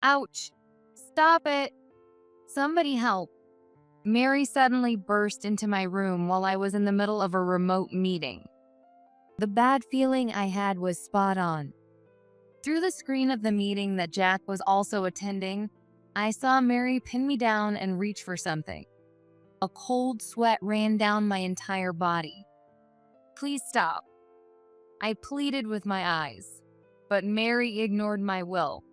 Ouch! Stop it! Somebody help. Mary suddenly burst into my room while I was in the middle of a remote meeting. The bad feeling I had was spot on. Through the screen of the meeting that Jack was also attending, I saw Mary pin me down and reach for something. A cold sweat ran down my entire body. Please stop. I pleaded with my eyes, but Mary ignored my will.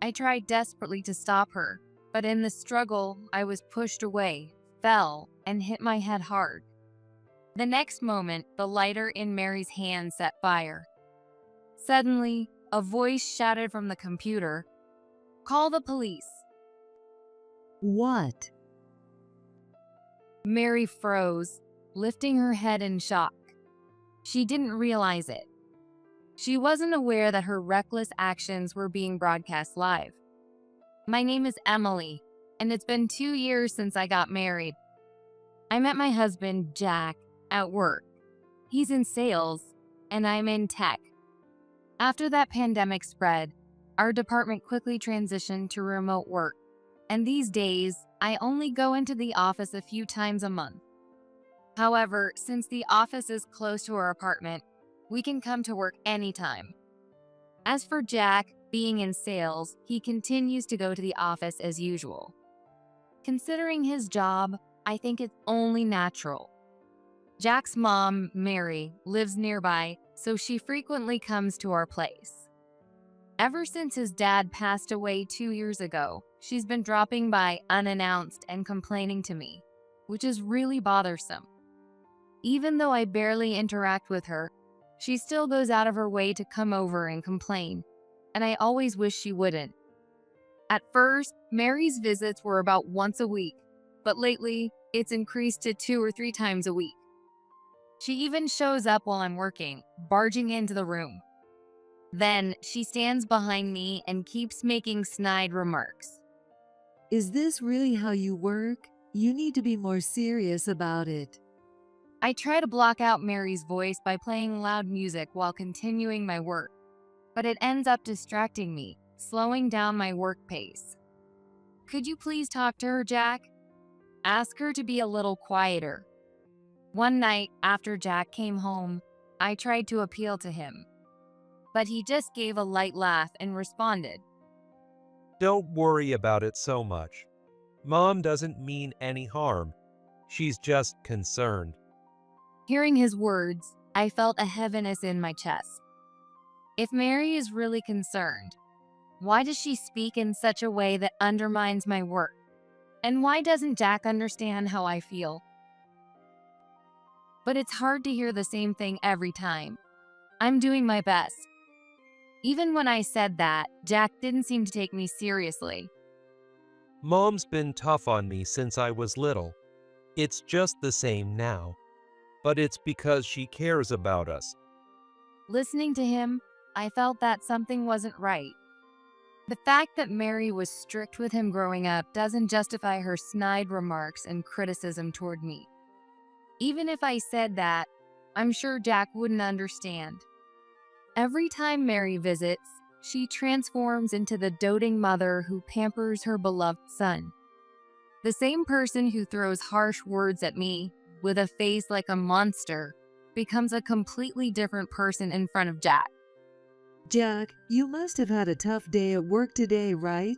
I tried desperately to stop her, but in the struggle, I was pushed away, fell, and hit my head hard. The next moment, the lighter in Mary's hand set fire. Suddenly, a voice shouted from the computer, "Call the police." What? Mary froze, lifting her head in shock. She didn't realize it. She wasn't aware that her reckless actions were being broadcast live. My name is Emily, and it's been 2 years since I got married. I met my husband, Jack, at work. He's in sales, and I'm in tech. After that pandemic spread, our department quickly transitioned to remote work, and these days, I only go into the office a few times a month. However, since the office is close to our apartment, we can come to work anytime. As for Jack, being in sales, he continues to go to the office as usual. Considering his job, I think it's only natural. Jack's mom, Mary, lives nearby, so she frequently comes to our place. Ever since his dad passed away 2 years ago, she's been dropping by unannounced and complaining to me, which is really bothersome. Even though I barely interact with her, she still goes out of her way to come over and complain, and I always wish she wouldn't. At first, Mary's visits were about once a week, but lately, it's increased to 2 or 3 times a week. She even shows up while I'm working, barging into the room. Then, she stands behind me and keeps making snide remarks. Is this really how you work? You need to be more serious about it. I try to block out Mary's voice by playing loud music while continuing my work, but it ends up distracting me, slowing down my work pace. Could you please talk to her, Jack? Ask her to be a little quieter. One night, after Jack came home, I tried to appeal to him, but he just gave a light laugh and responded, Don't worry about it so much. Mom doesn't mean any harm. She's just concerned. Hearing his words, I felt a heaviness in my chest. If Mary is really concerned, why does she speak in such a way that undermines my work? And why doesn't Jack understand how I feel? But it's hard to hear the same thing every time. I'm doing my best. Even when I said that, Jack didn't seem to take me seriously. Mom's been tough on me since I was little. It's just the same now. But it's because she cares about us. Listening to him, I felt that something wasn't right. The fact that Mary was strict with him growing up doesn't justify her snide remarks and criticism toward me. Even if I said that, I'm sure Jack wouldn't understand. Every time Mary visits, she transforms into the doting mother who pampers her beloved son. The same person who throws harsh words at me, with a face like a monster, becomes a completely different person in front of Jack. Jack, you must have had a tough day at work today, right?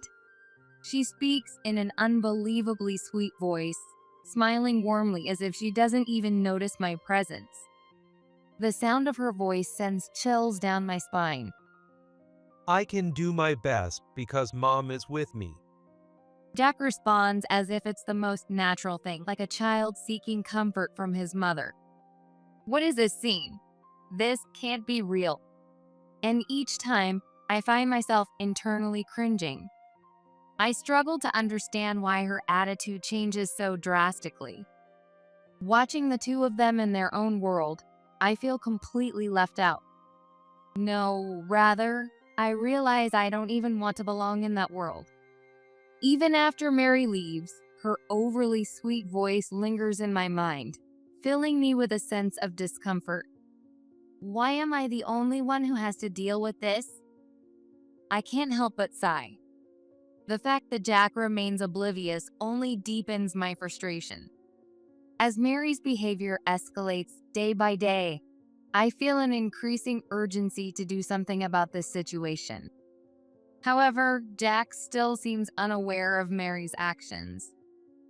She speaks in an unbelievably sweet voice, smiling warmly as if she doesn't even notice my presence. The sound of her voice sends chills down my spine. I can do my best because Mom is with me. Jack responds as if it's the most natural thing, like a child seeking comfort from his mother. What is this scene? This can't be real. And each time, I find myself internally cringing. I struggle to understand why her attitude changes so drastically. Watching the two of them in their own world, I feel completely left out. No, rather, I realize I don't even want to belong in that world. Even after Mary leaves, her overly sweet voice lingers in my mind, filling me with a sense of discomfort. Why am I the only one who has to deal with this? I can't help but sigh. The fact that Jack remains oblivious only deepens my frustration. As Mary's behavior escalates day by day, I feel an increasing urgency to do something about this situation. However, Jack still seems unaware of Mary's actions,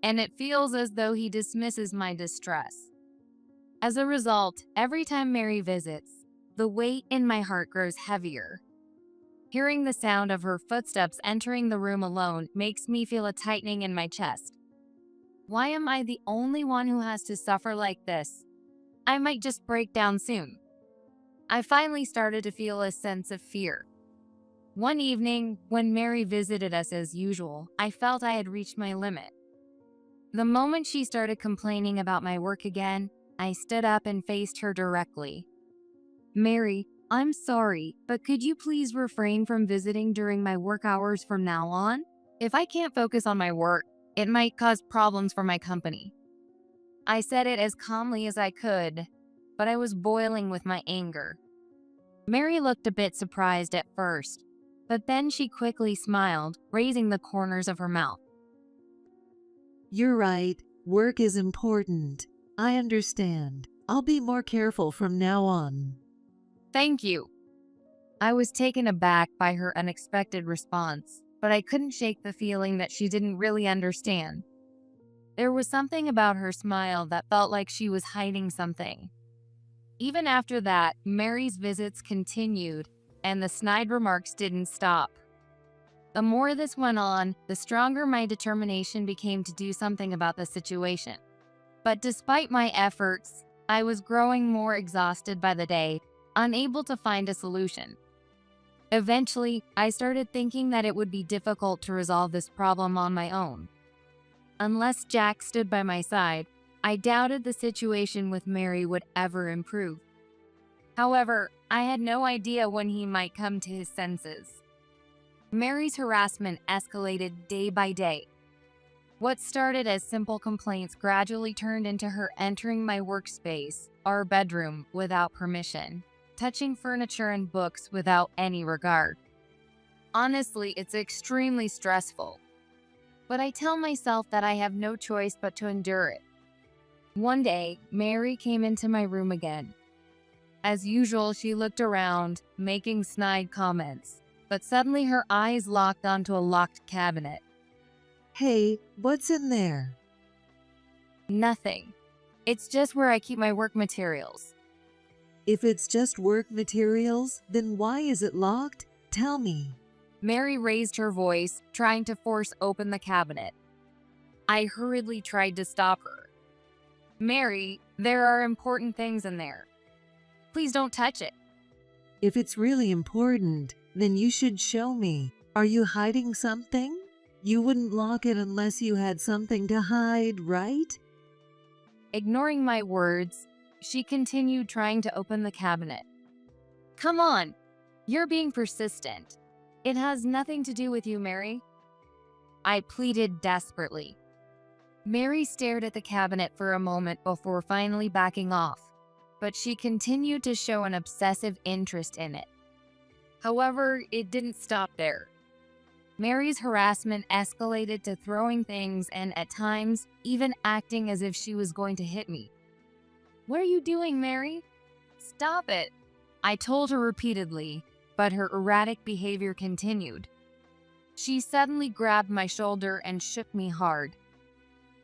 and it feels as though he dismisses my distress. As a result, every time Mary visits, the weight in my heart grows heavier. Hearing the sound of her footsteps entering the room alone makes me feel a tightening in my chest. Why am I the only one who has to suffer like this? I might just break down soon. I finally started to feel a sense of fear. One evening, when Mary visited us as usual, I felt I had reached my limit. The moment she started complaining about my work again, I stood up and faced her directly. "Mary, I'm sorry, but could you please refrain from visiting during my work hours from now on? If I can't focus on my work, it might cause problems for my company." I said it as calmly as I could, but I was boiling with my anger. Mary looked a bit surprised at first, but then she quickly smiled, raising the corners of her mouth. You're right. Work is important. I understand. I'll be more careful from now on. "Thank you." I was taken aback by her unexpected response, but I couldn't shake the feeling that she didn't really understand. There was something about her smile that felt like she was hiding something. Even after that, Mary's visits continued, and the snide remarks didn't stop. The more this went on, the stronger my determination became to do something about the situation. But despite my efforts, I was growing more exhausted by the day, unable to find a solution. Eventually, I started thinking that it would be difficult to resolve this problem on my own. Unless Jack stood by my side, I doubted the situation with Mary would ever improve. However, I had no idea when he might come to his senses. Mary's harassment escalated day by day. What started as simple complaints gradually turned into her entering my workspace, our bedroom, without permission, touching furniture and books without any regard. Honestly, it's extremely stressful. But I tell myself that I have no choice but to endure it. One day, Mary came into my room again. As usual, she looked around, making snide comments, but suddenly her eyes locked onto a locked cabinet. Hey, what's in there? "Nothing. It's just where I keep my work materials." If it's just work materials, then why is it locked? Tell me. Mary raised her voice, trying to force open the cabinet. I hurriedly tried to stop her. "Mary, there are important things in there. Please don't touch it." If it's really important, then you should show me. Are you hiding something? You wouldn't lock it unless you had something to hide, right? Ignoring my words, she continued trying to open the cabinet. "Come on, you're being persistent. It has nothing to do with you, Mary." I pleaded desperately. Mary stared at the cabinet for a moment before finally backing off, but she continued to show an obsessive interest in it. However, it didn't stop there. Mary's harassment escalated to throwing things and, at times, even acting as if she was going to hit me. "What are you doing, Mary? Stop it!" I told her repeatedly, but her erratic behavior continued. She suddenly grabbed my shoulder and shook me hard.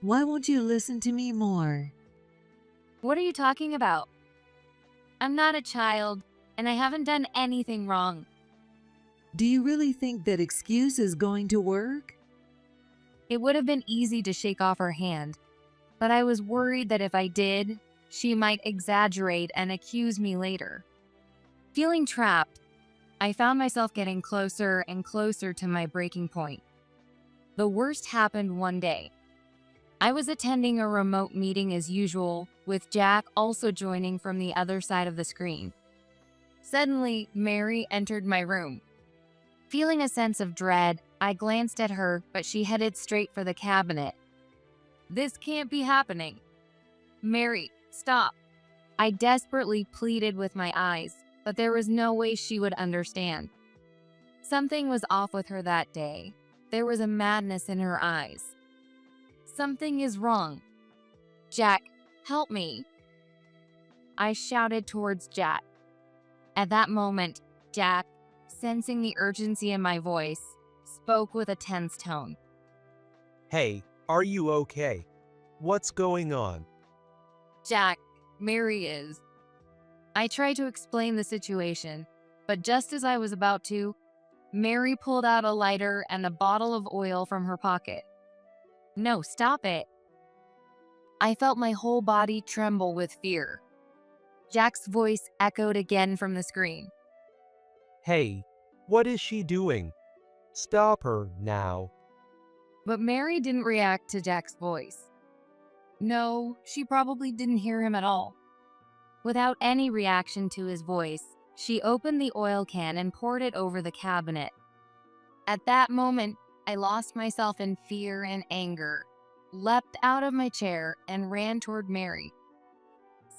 Why won't you listen to me more? "What are you talking about? I'm not a child, and I haven't done anything wrong." Do you really think that excuse is going to work? It would have been easy to shake off her hand, but I was worried that if I did, she might exaggerate and accuse me later. Feeling trapped, I found myself getting closer and closer to my breaking point. The worst happened one day. I was attending a remote meeting as usual, with Jack also joining from the other side of the screen. Suddenly, Mary entered my room. Feeling a sense of dread, I glanced at her, but she headed straight for the cabinet. "This can't be happening. Mary, stop." I desperately pleaded with my eyes, but there was no way she would understand. Something was off with her that day. there was a madness in her eyes. Something is wrong. Jack, help me. I shouted towards Jack. At that moment, Jack, sensing the urgency in my voice, spoke with a tense tone. Hey, are you okay? What's going on? Jack, Mary is. I tried to explain the situation, but just as I was about to, Mary pulled out a lighter and a bottle of oil from her pocket. No, stop it. I felt my whole body tremble with fear. Jack's voice echoed again from the screen. Hey, what is she doing? Stop her now. But Mary didn't react to Jack's voice. No, she probably didn't hear him at all. Without any reaction to his voice, she opened the oil can and poured it over the cabinet. At that moment, I lost myself in fear and anger, leapt out of my chair, and ran toward Mary.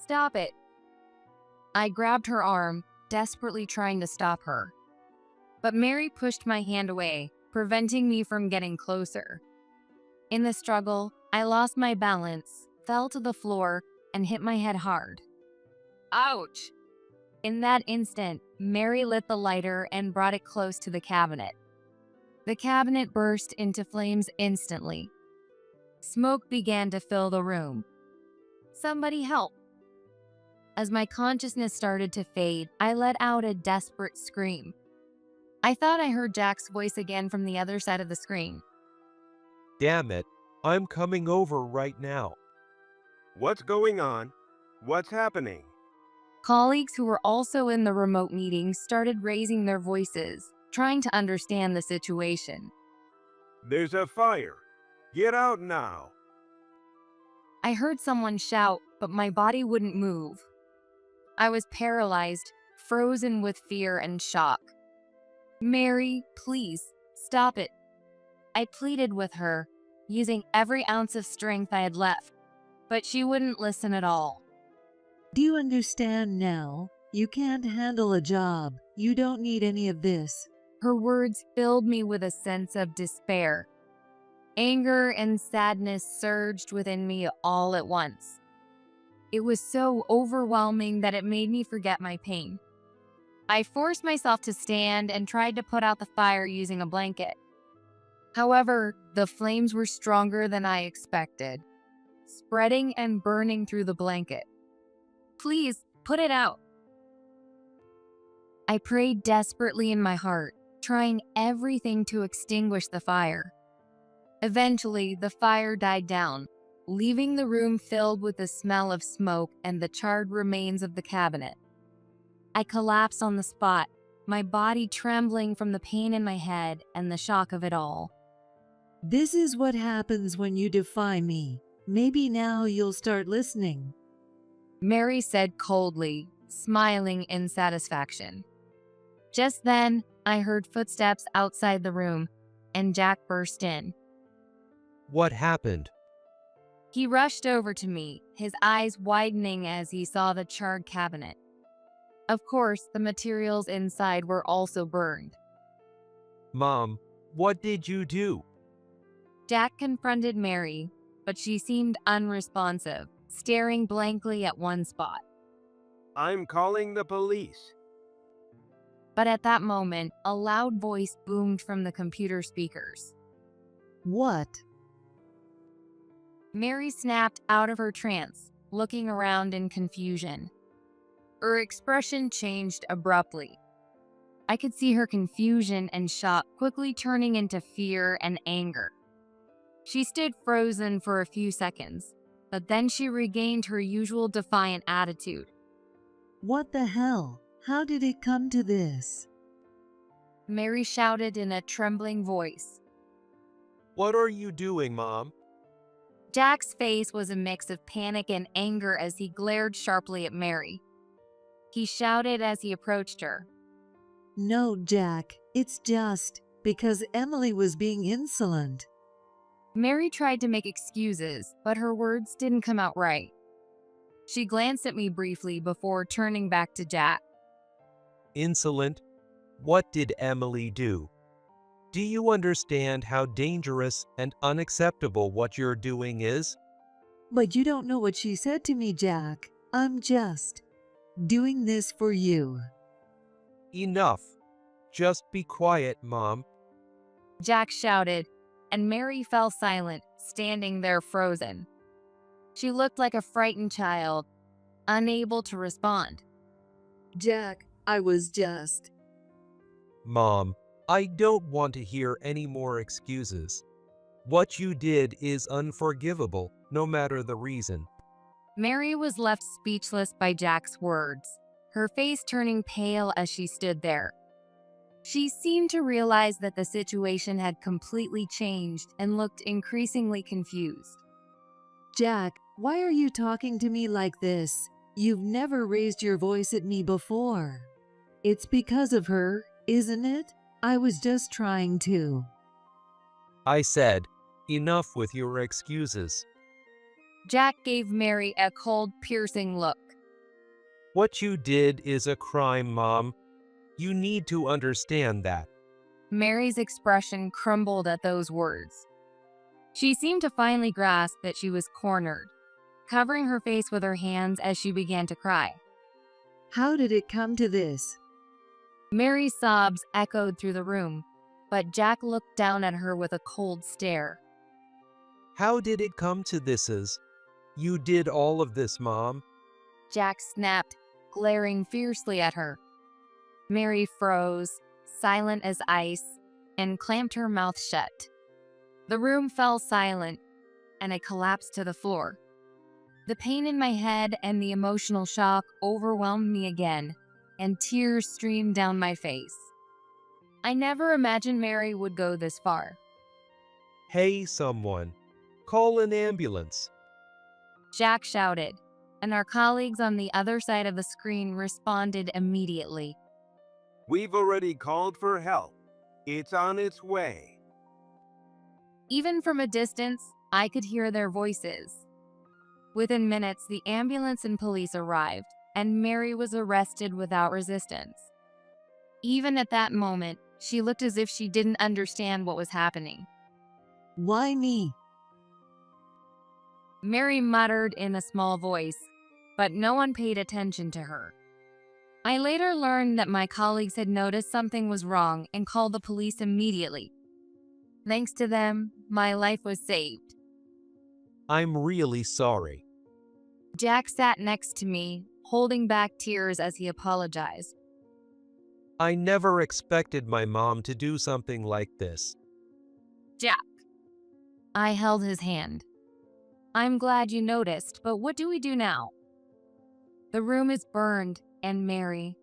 Stop it. I grabbed her arm, desperately trying to stop her. But Mary pushed my hand away, preventing me from getting closer. In the struggle, I lost my balance, fell to the floor, and hit my head hard. Ouch! In that instant, Mary lit the lighter and brought it close to the cabinet. The cabinet burst into flames instantly. Smoke began to fill the room. Somebody help! As my consciousness started to fade, I let out a desperate scream. I thought I heard Jack's voice again from the other side of the screen. Damn it, I'm coming over right now. What's going on? What's happening? Colleagues who were also in the remote meeting started raising their voices, trying to understand the situation. There's a fire. Get out now. I heard someone shout, but my body wouldn't move. I was paralyzed, frozen with fear and shock. Mary, please, stop it. I pleaded with her, using every ounce of strength I had left, but she wouldn't listen at all. Do you understand now? You can't handle a job. You don't need any of this. Her words filled me with a sense of despair. Anger and sadness surged within me all at once. It was so overwhelming that it made me forget my pain. I forced myself to stand and tried to put out the fire using a blanket. However, the flames were stronger than I expected, spreading and burning through the blanket. Please, put it out. I prayed desperately in my heart, trying everything to extinguish the fire. Eventually, the fire died down, leaving the room filled with the smell of smoke and the charred remains of the cabinet. I collapsed on the spot, my body trembling from the pain in my head and the shock of it all. This is what happens when you defy me. Maybe now you'll start listening. Mary said coldly, smiling in satisfaction. Just then, I heard footsteps outside the room, and Jack burst in. What happened? He rushed over to me, his eyes widening as he saw the charred cabinet. Of course, the materials inside were also burned. Mom, what did you do? Jack confronted Mary, but she seemed unresponsive, staring blankly at one spot. I'm calling the police. But at that moment, a loud voice boomed from the computer speakers. What? Mary snapped out of her trance, looking around in confusion. Her expression changed abruptly. I could see her confusion and shock quickly turning into fear and anger. She stood frozen for a few seconds, but then she regained her usual defiant attitude. What the hell? How did it come to this? Mary shouted in a trembling voice. What are you doing, Mom? Jack's face was a mix of panic and anger as he glared sharply at Mary. He shouted as he approached her. No, Jack, it's just because Emily was being insolent. Mary tried to make excuses, but her words didn't come out right. She glanced at me briefly before turning back to Jack. Insolent? What did Emily do? Do you understand how dangerous and unacceptable what you're doing is? But you don't know what she said to me, Jack. I'm just doing this for you. Enough. Just be quiet, Mom. Jack shouted, and Mary fell silent, standing there frozen. She looked like a frightened child, unable to respond. Jack, I was just. Mom, I don't want to hear any more excuses. What you did is unforgivable, no matter the reason. Mary was left speechless by Jack's words, her face turning pale as she stood there. She seemed to realize that the situation had completely changed and looked increasingly confused. Jack, why are you talking to me like this? You've never raised your voice at me before. It's because of her, isn't it? I was just trying to. I said, enough with your excuses. Jack gave Mary a cold, piercing look. What you did is a crime, Mom. You need to understand that. Mary's expression crumbled at those words. She seemed to finally grasp that she was cornered, covering her face with her hands as she began to cry. How did it come to this? Mary's sobs echoed through the room, but Jack looked down at her with a cold stare. How did it come to this? You did all of this, Mom. Jack snapped, glaring fiercely at her. Mary froze, silent as ice, and clamped her mouth shut. The room fell silent, and I collapsed to the floor. The pain in my head and the emotional shock overwhelmed me again, and tears streamed down my face. I never imagined Mary would go this far. Hey, someone. Call an ambulance. Jack shouted, and our colleagues on the other side of the screen responded immediately. We've already called for help. It's on its way. Even from a distance, I could hear their voices. Within minutes, the ambulance and police arrived, and Mary was arrested without resistance. Even at that moment, she looked as if she didn't understand what was happening. Why me? Mary muttered in a small voice, but no one paid attention to her. I later learned that my colleagues had noticed something was wrong and called the police immediately. Thanks to them, my life was saved. I'm really sorry. Jack sat next to me, holding back tears as he apologized. I never expected my mom to do something like this. Jack. I held his hand. I'm glad you noticed, but what do we do now? The room is burned, and Mary.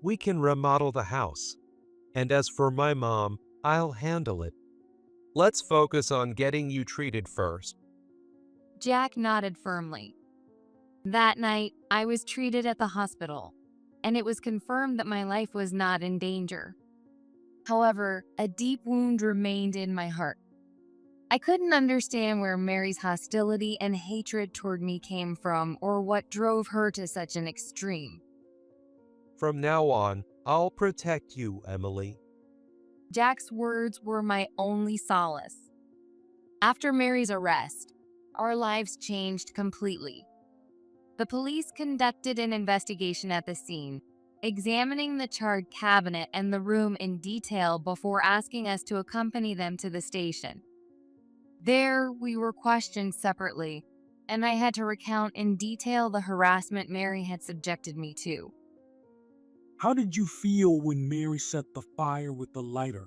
We can remodel the house. And as for my mom, I'll handle it. Let's focus on getting you treated first. Jack nodded firmly. That night, I was treated at the hospital, and it was confirmed that my life was not in danger. However, a deep wound remained in my heart. I couldn't understand where Mary's hostility and hatred toward me came from or what drove her to such an extreme. From now on, I'll protect you, Emily. Jack's words were my only solace. After Mary's arrest, our lives changed completely. The police conducted an investigation at the scene, examining the charred cabinet and the room in detail before asking us to accompany them to the station. There, we were questioned separately, and I had to recount in detail the harassment Mary had subjected me to. How did you feel when Mary set the fire with the lighter?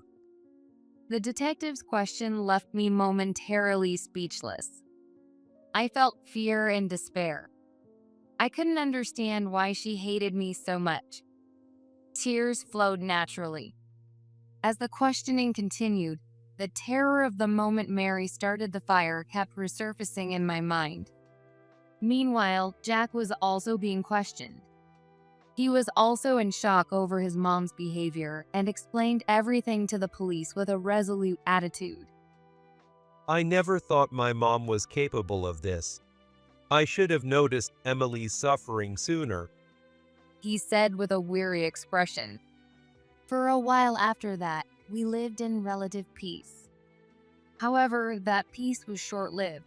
The detective's question left me momentarily speechless. I felt fear and despair. I couldn't understand why she hated me so much. Tears flowed naturally. As the questioning continued, the terror of the moment Mary started the fire kept resurfacing in my mind. Meanwhile, Jack was also being questioned. He was also in shock over his mom's behavior and explained everything to the police with a resolute attitude. I never thought my mom was capable of this. I should have noticed Emily's suffering sooner. He said with a weary expression. For a while after that, we lived in relative peace. However, that peace was short-lived.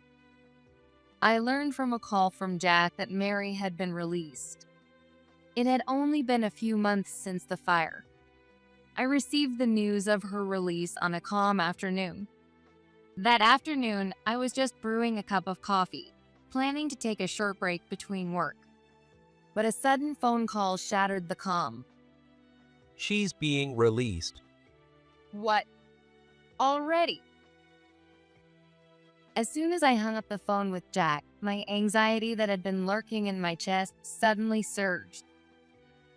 I learned from a call from Jack that Mary had been released. It had only been a few months since the fire. I received the news of her release on a calm afternoon. That afternoon, I was just brewing a cup of coffee, planning to take a short break between work. But a sudden phone call shattered the calm. She's being released. What? Already? As soon as I hung up the phone with Jack, my anxiety that had been lurking in my chest suddenly surged.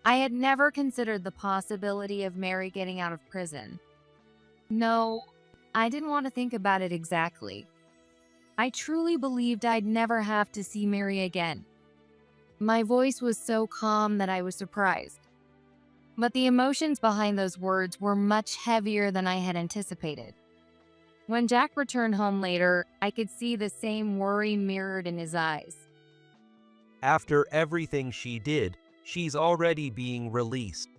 I had never considered the possibility of Mary getting out of prison. No, I didn't want to think about it exactly. I truly believed I'd never have to see Mary again. My voice was so calm that I was surprised. But the emotions behind those words were much heavier than I had anticipated. When Jack returned home later, I could see the same worry mirrored in his eyes. After everything she did, she's already being released.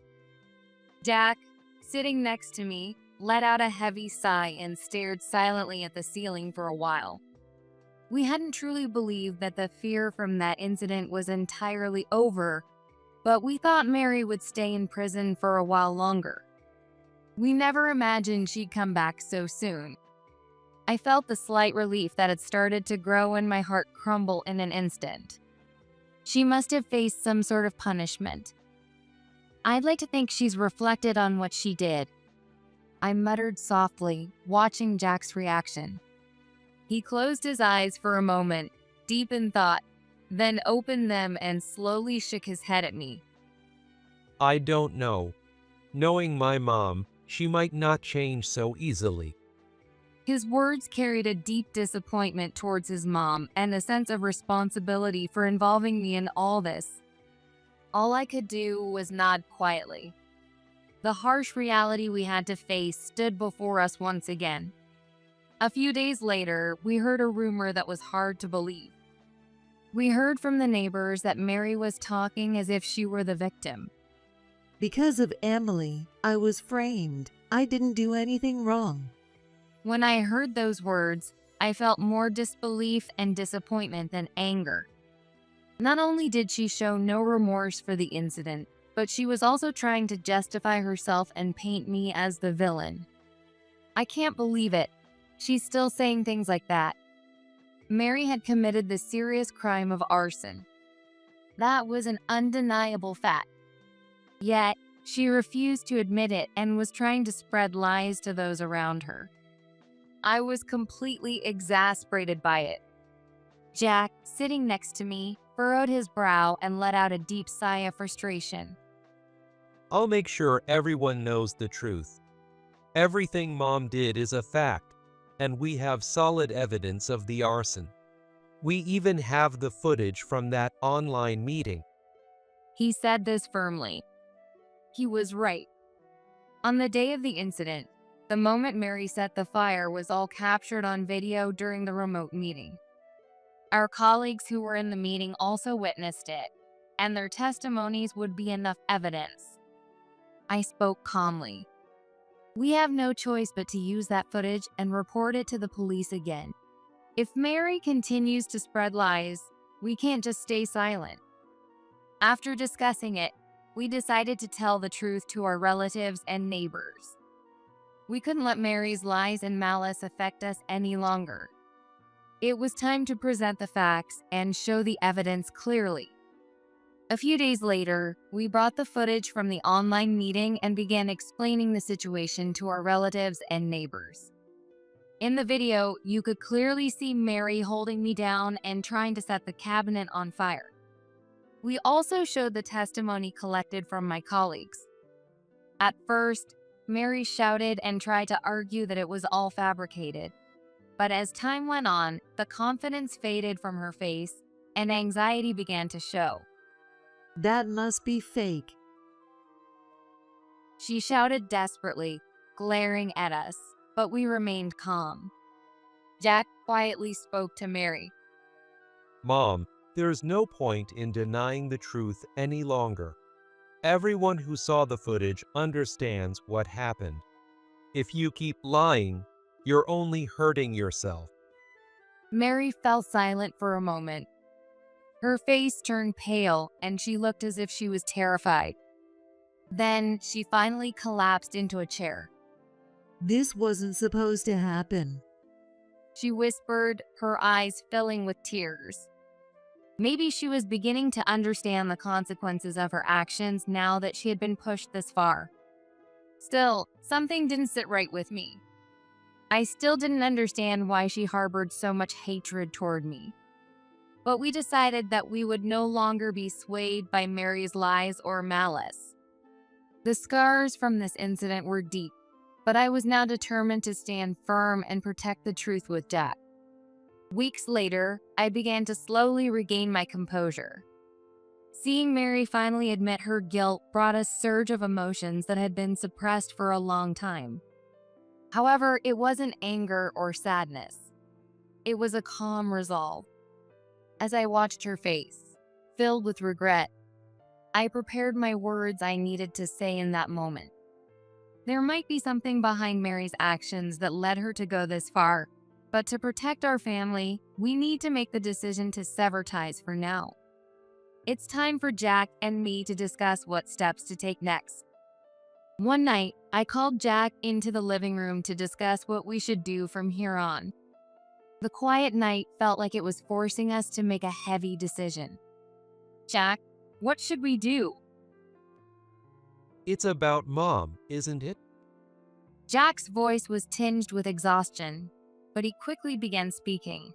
Jack, sitting next to me, let out a heavy sigh and stared silently at the ceiling for a while. We hadn't truly believed that the fear from that incident was entirely over, but we thought Mary would stay in prison for a while longer. We never imagined she'd come back so soon. I felt the slight relief that had started to grow and my heart crumble in an instant. She must have faced some sort of punishment. I'd like to think she's reflected on what she did. I muttered softly, watching Jack's reaction. He closed his eyes for a moment, deep in thought, then opened them and slowly shook his head at me. I don't know. Knowing my mom, she might not change so easily. His words carried a deep disappointment towards his mom and a sense of responsibility for involving me in all this. All I could do was nod quietly. The harsh reality we had to face stood before us once again. A few days later, we heard a rumor that was hard to believe. We heard from the neighbors that Mary was talking as if she were the victim. Because of Emily, I was framed. I didn't do anything wrong. When I heard those words, I felt more disbelief and disappointment than anger. Not only did she show no remorse for the incident, but she was also trying to justify herself and paint me as the villain. I can't believe it. She's still saying things like that. Mary had committed the serious crime of arson. That was an undeniable fact. Yet, she refused to admit it and was trying to spread lies to those around her. I was completely exasperated by it. Jack, sitting next to me, furrowed his brow and let out a deep sigh of frustration. I'll make sure everyone knows the truth. Everything Mom did is a fact, and we have solid evidence of the arson. We even have the footage from that online meeting. He said this firmly. He was right. On the day of the incident, the moment Mary set the fire was all captured on video during the remote meeting. Our colleagues who were in the meeting also witnessed it, and their testimonies would be enough evidence. I spoke calmly. We have no choice but to use that footage and report it to the police again. If Mary continues to spread lies, we can't just stay silent. After discussing it, we decided to tell the truth to our relatives and neighbors. We couldn't let Mary's lies and malice affect us any longer. It was time to present the facts and show the evidence clearly. A few days later, we brought the footage from the online meeting and began explaining the situation to our relatives and neighbors. In the video, you could clearly see Mary holding me down and trying to set the cabinet on fire. We also showed the testimony collected from my colleagues. At first, Mary shouted and tried to argue that it was all fabricated. But as time went on, the confidence faded from her face and anxiety began to show. That must be fake. She shouted desperately, glaring at us, but we remained calm. Jack quietly spoke to Mary. Mom, there's no point in denying the truth any longer. Everyone who saw the footage understands what happened. If you keep lying, you're only hurting yourself. Mary fell silent for a moment. Her face turned pale and she looked as if she was terrified. Then she finally collapsed into a chair. This wasn't supposed to happen. She whispered, her eyes filling with tears. Maybe she was beginning to understand the consequences of her actions now that she had been pushed this far. Still, something didn't sit right with me. I still didn't understand why she harbored so much hatred toward me. But we decided that we would no longer be swayed by Mary's lies or malice. The scars from this incident were deep, but I was now determined to stand firm and protect the truth with Jack. Weeks later, I began to slowly regain my composure. Seeing Mary finally admit her guilt brought a surge of emotions that had been suppressed for a long time. However, it wasn't anger or sadness. It was a calm resolve. As I watched her face, filled with regret, I prepared my words I needed to say in that moment. There might be something behind Mary's actions that led her to go this far, but to protect our family, we need to make the decision to sever ties for now. It's time for Jack and me to discuss what steps to take next. One night, I called Jack into the living room to discuss what we should do from here on. The quiet night felt like it was forcing us to make a heavy decision. Jack, what should we do? It's about Mom, isn't it? Jack's voice was tinged with exhaustion, but he quickly began speaking.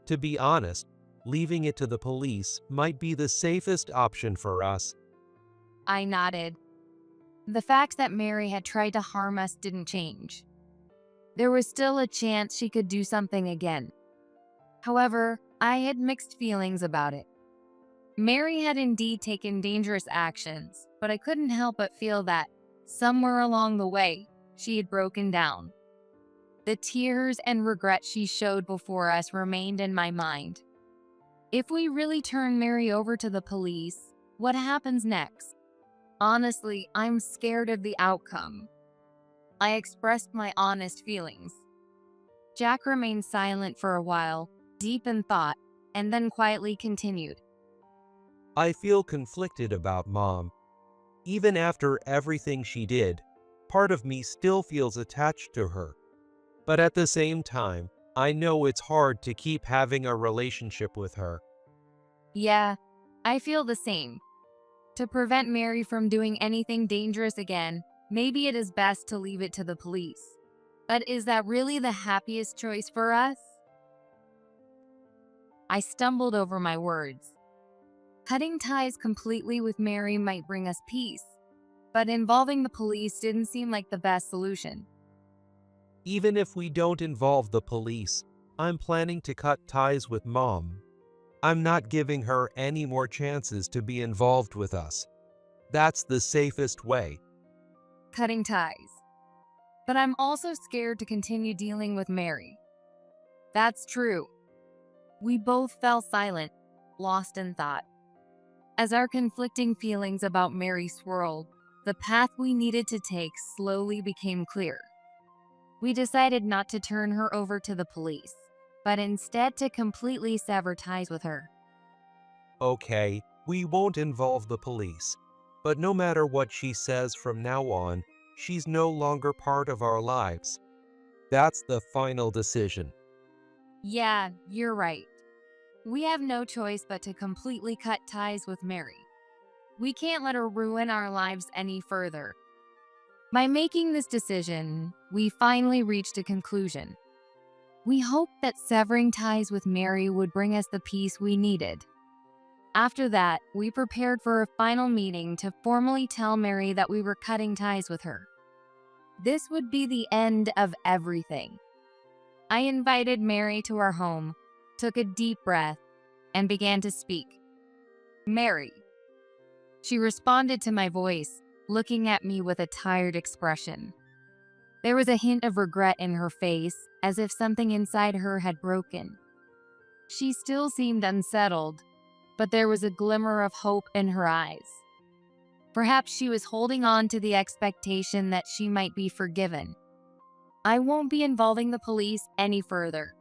To be honest, leaving it to the police might be the safest option for us. I nodded. The fact that Mary had tried to harm us didn't change. There was still a chance she could do something again. However, I had mixed feelings about it. Mary had indeed taken dangerous actions, but I couldn't help but feel that, somewhere along the way, she had broken down. The tears and regret she showed before us remained in my mind. If we really turn Mary over to the police, what happens next? Honestly, I'm scared of the outcome. I expressed my honest feelings. Jack remained silent for a while, deep in thought, and then quietly continued. I feel conflicted about Mom. Even after everything she did, part of me still feels attached to her. But at the same time, I know it's hard to keep having a relationship with her. Yeah, I feel the same. To prevent Mary from doing anything dangerous again, maybe it is best to leave it to the police. But is that really the happiest choice for us? I stumbled over my words. Cutting ties completely with Mary might bring us peace, but involving the police didn't seem like the best solution. Even if we don't involve the police, I'm planning to cut ties with Mom. I'm not giving her any more chances to be involved with us. That's the safest way. Cutting ties. But I'm also scared to continue dealing with Mary. That's true. We both fell silent, lost in thought. As our conflicting feelings about Mary swirled, the path we needed to take slowly became clear. We decided not to turn her over to the police, but instead to completely sever ties with her. Okay, we won't involve the police. But no matter what she says from now on, she's no longer part of our lives. That's the final decision. Yeah, you're right. We have no choice but to completely cut ties with Mary. We can't let her ruin our lives any further. By making this decision, we finally reached a conclusion. We hoped that severing ties with Mary would bring us the peace we needed. After that, we prepared for a final meeting to formally tell Mary that we were cutting ties with her. This would be the end of everything. I invited Mary to our home, took a deep breath, and began to speak. Mary. She responded to my voice, looking at me with a tired expression. There was a hint of regret in her face, as if something inside her had broken. She still seemed unsettled, but there was a glimmer of hope in her eyes. Perhaps she was holding on to the expectation that she might be forgiven. I won't be involving the police any further.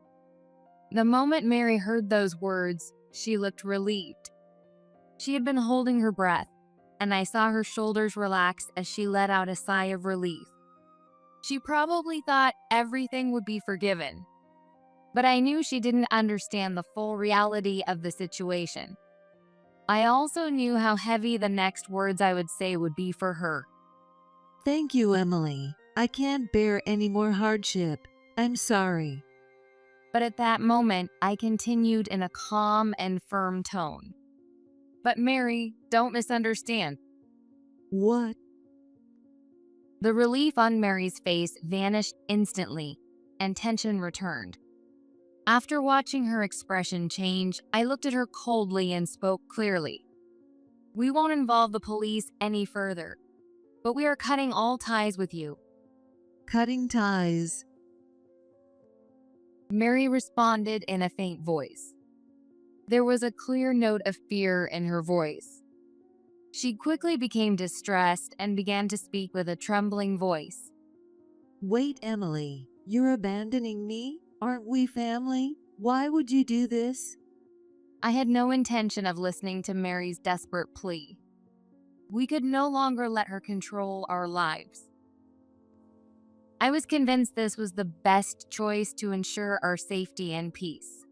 The moment Mary heard those words, she looked relieved. She had been holding her breath, and I saw her shoulders relax as she let out a sigh of relief. She probably thought everything would be forgiven, but I knew she didn't understand the full reality of the situation. I also knew how heavy the next words I would say would be for her. Thank you, Emily. I can't bear any more hardship. I'm sorry. But at that moment, I continued in a calm and firm tone. But Mary, don't misunderstand. What? The relief on Mary's face vanished instantly, and tension returned. After watching her expression change, I looked at her coldly and spoke clearly. We won't involve the police any further, but we are cutting all ties with you. Cutting ties. Mary responded in a faint voice. There was a clear note of fear in her voice. She quickly became distressed and began to speak with a trembling voice. Wait, Emily. You're abandoning me? Aren't we family? Why would you do this? I had no intention of listening to Mary's desperate plea. We could no longer let her control our lives. I was convinced this was the best choice to ensure our safety and peace.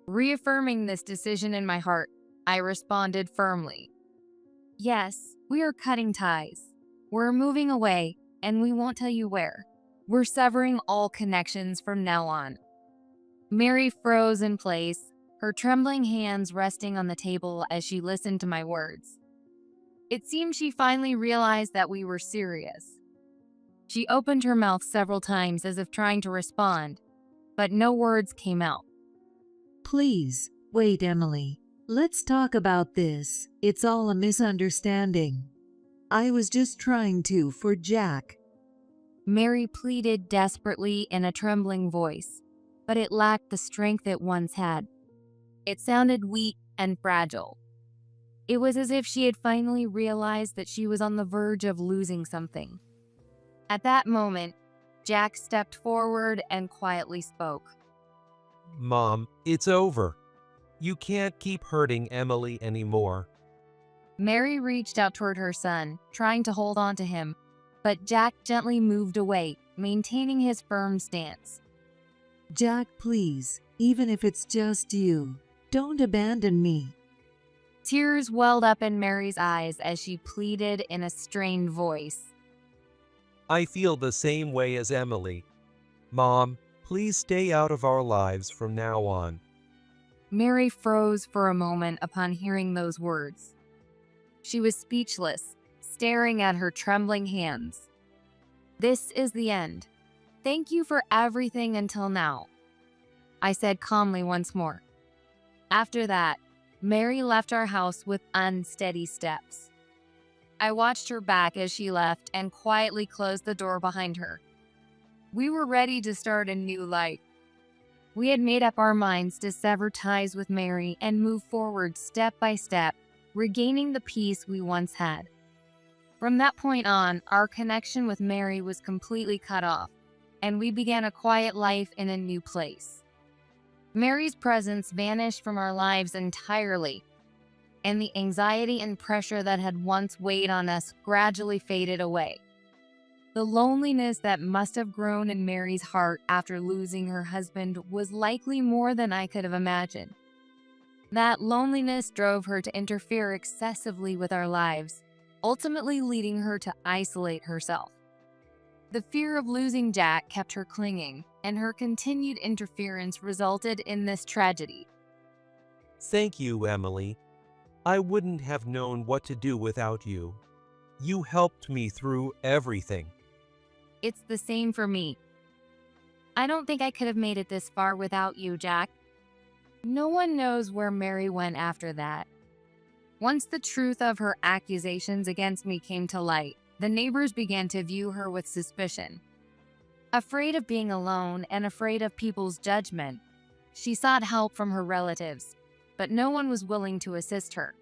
Reaffirming this decision in my heart, I responded firmly. Yes, we are cutting ties. We're moving away, and we won't tell you where. We're severing all connections from now on. Mary froze in place, her trembling hands resting on the table as she listened to my words. It seemed she finally realized that we were serious. She opened her mouth several times as if trying to respond, but no words came out. Please, wait, Emily. Let's talk about this. It's all a misunderstanding. I was just trying to for Jack. Mary pleaded desperately in a trembling voice, but it lacked the strength it once had. It sounded weak and fragile. It was as if she had finally realized that she was on the verge of losing something. At that moment, Jack stepped forward and quietly spoke. Mom, it's over. You can't keep hurting Emily anymore. Mary reached out toward her son, trying to hold on to him, but Jack gently moved away, maintaining his firm stance. Jack, please, even if it's just you, don't abandon me. Tears welled up in Mary's eyes as she pleaded in a strained voice. I feel the same way as Emily. Mom, please stay out of our lives from now on. Mary froze for a moment upon hearing those words. She was speechless, staring at her trembling hands. This is the end. Thank you for everything until now, I said calmly once more. After that, Mary left our house with unsteady steps. I watched her back as she left and quietly closed the door behind her. We were ready to start a new life. We had made up our minds to sever ties with Mary and move forward step by step, regaining the peace we once had. From that point on, our connection with Mary was completely cut off, and we began a quiet life in a new place. Mary's presence vanished from our lives entirely, and the anxiety and pressure that had once weighed on us gradually faded away. The loneliness that must have grown in Mary's heart after losing her husband was likely more than I could have imagined. That loneliness drove her to interfere excessively with our lives, ultimately leading her to isolate herself. The fear of losing Jack kept her clinging, and her continued interference resulted in this tragedy. Thank you, Emily. I wouldn't have known what to do without you. You helped me through everything. It's the same for me. I don't think I could have made it this far without you, Jack. No one knows where Mary went after that. Once the truth of her accusations against me came to light, the neighbors began to view her with suspicion. Afraid of being alone and afraid of people's judgment, she sought help from her relatives, but no one was willing to assist her.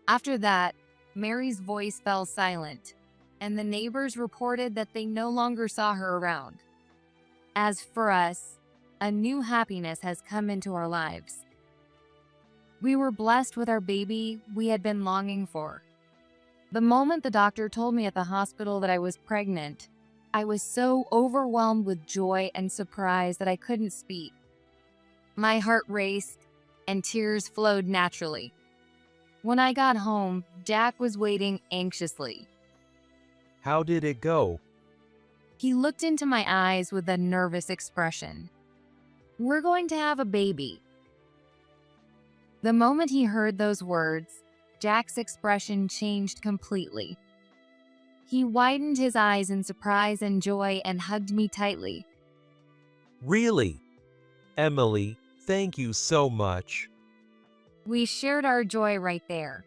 After that, Mary's voice fell silent, and the neighbors reported that they no longer saw her around. As for us, a new happiness has come into our lives. We were blessed with our baby we had been longing for. The moment the doctor told me at the hospital that I was pregnant, I was so overwhelmed with joy and surprise that I couldn't speak. My heart raced, and tears flowed naturally. When I got home, Jack was waiting anxiously. How did it go? He looked into my eyes with a nervous expression. "We're going to have a baby." The moment he heard those words, Jack's expression changed completely. He widened his eyes in surprise and joy and hugged me tightly. Really? Emily, thank you so much. We shared our joy right there.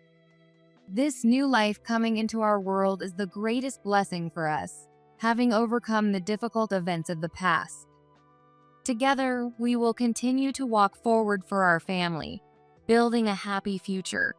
This new life coming into our world is the greatest blessing for us, having overcome the difficult events of the past. Together, we will continue to walk forward for our family, building a happy future.